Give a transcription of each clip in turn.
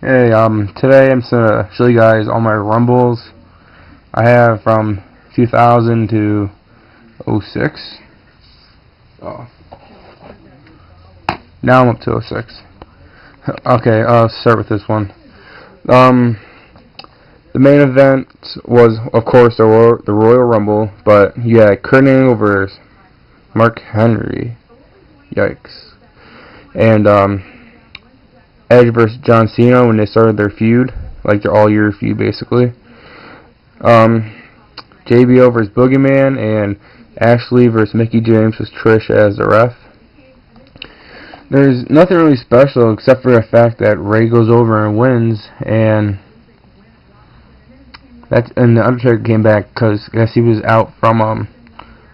Hey, today I'm just gonna show you guys all my Rumbles I have from 2000 to '06. Oh, now I'm up to '06. Okay, I'll start with this one. The main event was, of course, the Royal Rumble, but you had Kurt Angle versus Mark Henry. Yikes. And, Edge versus John Cena when they started their feud, like their all-year feud, basically. JBL versus Boogeyman, and Ashley versus Mickie James with Trish as the ref. There's nothing really special except for the fact that Ray goes over and wins, and the Undertaker came back because I guess he was out from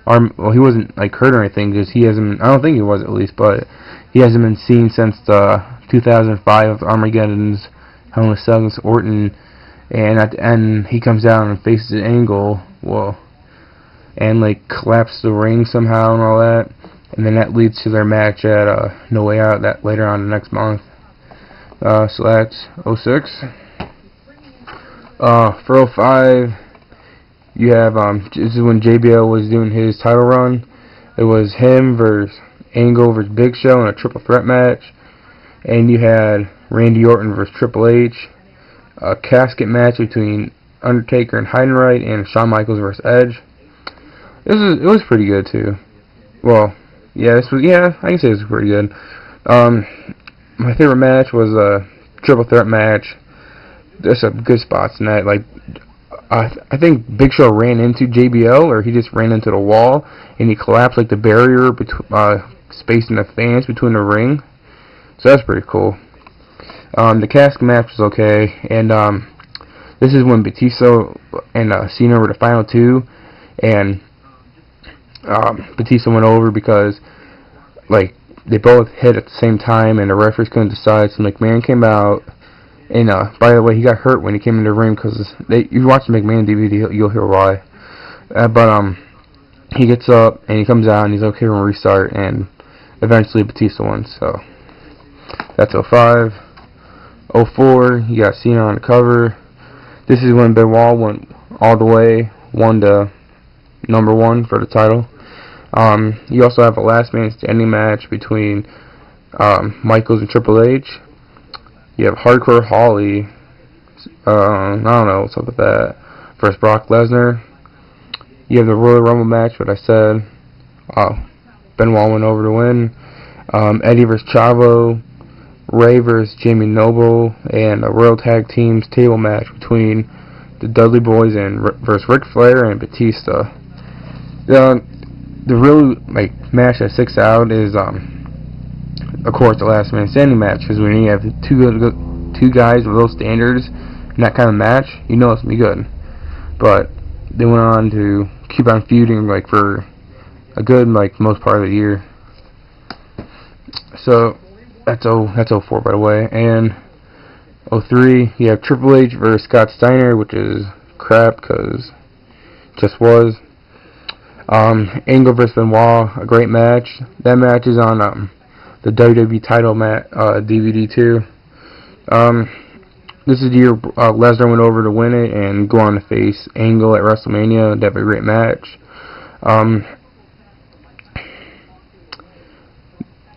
well, he wasn't like hurt or anything because he hasn't. I don't think he was, at least, but he hasn't been seen since the 2005 Armageddon's Hell in a Cell against Orton. And at the end, he comes down and faces Angle, and like collapses the ring somehow and all that, and then that leads to their match at No Way Out that later on the next month. So that's '06. For '05, you have this is when JBL was doing his title run. It was him versus Angle versus Big Show in a triple threat match, and you had Randy Orton versus Triple H. A casket match between Undertaker and Heidenreich, and Shawn Michaels versus Edge. It was pretty good too. Well, yeah, I can say this was pretty good. My favorite match was a triple threat match. There's some good spots in that. Like, I think Big Show ran into JBL, or he just ran into the wall, and he collapsed like the barrier between spacing the fans between the ring. So that's pretty cool. The casket match was okay, and this is when Batista and Cena were the final two, and Batista went over because like they both hit at the same time, and the referees couldn't decide. So McMahon came out, and by the way, he got hurt when he came in the ring because you watch the McMahon DVD, you'll hear why. But he gets up and he comes out and he's okay, we'll restart, and eventually Batista wins. So that's '05. '04, you got Cena on the cover. This is when Benoit went all the way, won the number one for the title. You also have a last man standing match between Michaels and Triple H. You have Hardcore Holly, I don't know what's up with that, versus Brock Lesnar. You have the Royal Rumble match, what I said. Benoit went over to win. Eddie versus Chavo. Ray versus Jamie Noble, and a Royal Tag Teams table match between the Dudley Boys and versus Ric Flair and Batista. The real match that sticks out is of course the last man standing match, because when you have two guys with those standards in that kind of match, you know it's gonna be good. But they went on to keep on feuding for a good most part of the year. So that's '04, by the way. And '03, you have Triple H versus Scott Steiner, which is crap because it just was. Angle versus Benoit, a great match. That match is on the WWE title DVD too. This is the year Lesnar went over to win it and go on to face Angle at WrestleMania. That'd be a great match.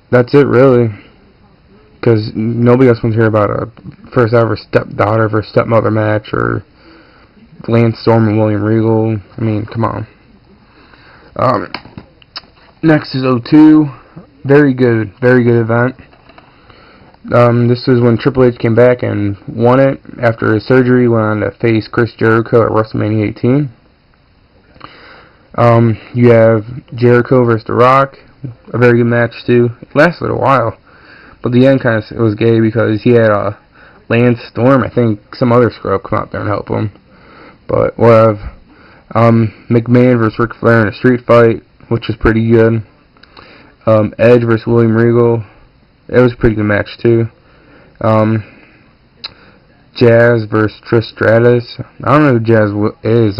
That's it, really. Because nobody else wants to hear about a first ever stepdaughter versus stepmother match, or Lance Storm and William Regal. I mean, come on. Next is '02. Very good event. This was when Triple H came back and won it after his surgery. Went on to face Chris Jericho at WrestleMania 18. You have Jericho versus The Rock. A very good match too. It lasted a while. But the end it was gay because he had Lance Storm, I think some other scrub, come out there and help him. But we'll have McMahon versus Ric Flair in a street fight, which was pretty good. Edge versus William Regal. It was a pretty good match too. Jazz versus Trish Stratus. I don't know who Jazz is.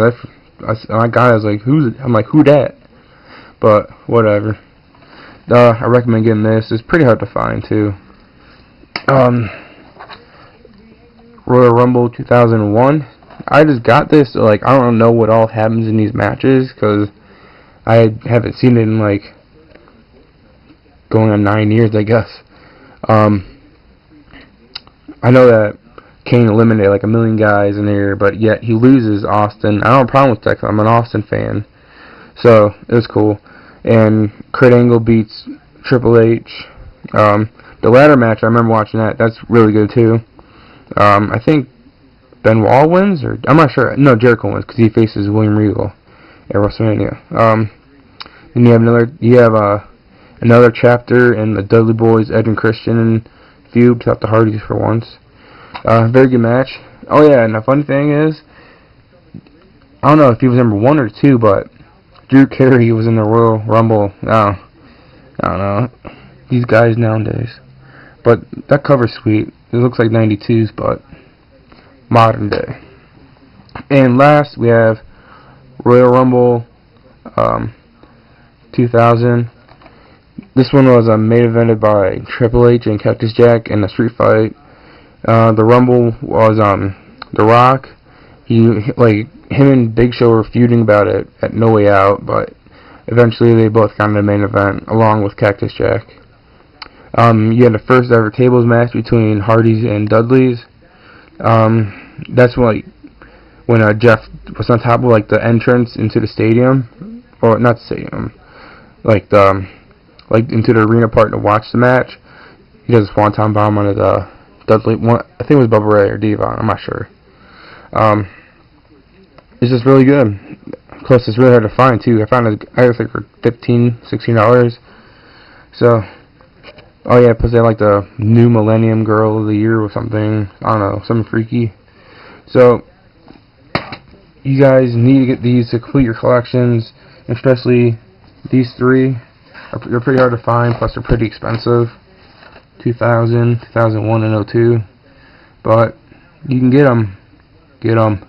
My guy was like, I'm like, who that? But whatever. I recommend getting this. It's pretty hard to find too. Royal Rumble 2001. I just got this, so like I don't know what all happens in these matches because I haven't seen it in like going on 9 years, I guess. I know that Kane eliminated like a million guys in there, but yet he loses Austin. I don't have a problem with that 'cause I'm an Austin fan, so it was cool. And Kurt Angle beats Triple H. The ladder match, I remember watching that. That's really good too. I think Benoit wins, or I'm not sure. No, Jericho wins because he faces William Regal at WrestleMania. Then you have another chapter in the Dudley Boys, Edge and Christian feud without the Hardys for once. Very good match. Oh yeah, and the funny thing is, I don't know if he was number 1 or 2, but Drew Carey was in the Royal Rumble. I don't know these guys nowadays. But that cover's sweet. It looks like 92s, but modern day. And last, we have Royal Rumble 2000. This one was main evented by Triple H and Cactus Jack in a street fight. The Rumble was The Rock. Him and Big Show were feuding about it at No Way Out, but eventually they both got in the main event along with Cactus Jack. You had the first ever tables match between Hardys and Dudleys. That's when Jeff was on top of like the entrance into the stadium, or not the stadium, like into the arena part to watch the match. He does a swanton bomb on the Dudley one. I think it was Bubba Ray or Devon. I'm not sure. It's just really good. Plus, it's really hard to find too. I found it, I think, for $15, $16. So. Oh yeah, plus they like the new Millennium Girl of the Year or something. I don't know, something freaky. So, you guys need to get these to complete your collections, especially these three. They're pretty hard to find, plus they're pretty expensive. 2000, 2001, and 02. But, you can get them. Get them.